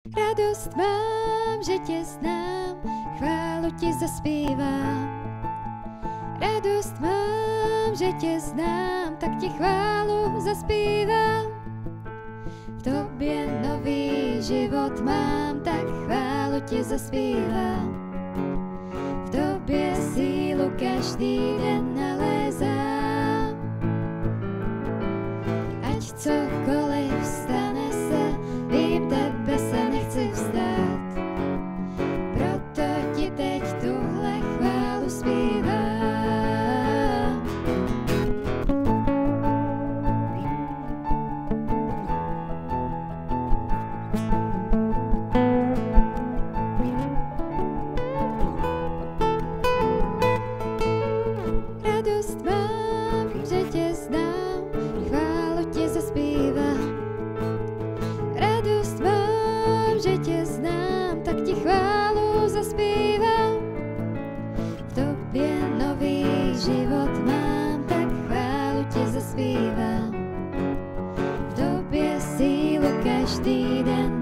Radost mám, že tě znám, chválu ti zaspívám. Radost mám, že tě znám, tak ti chválu zaspívám. V tobě nový život mám, tak chválu ti zaspívám. V tobě sílu každý den nalézám. Ať cokoliv stane se, vím, tebe se nechci vzdát. Proto ti teď tuhle chválu zpívám. Radost mám, že tě znám, chválu ti zaspívám. Radost mám, že tě znám, tak ti chválu zaspívám. V tobě nový život mám, tak chválu ti zaspívám. V tobě sílu každý den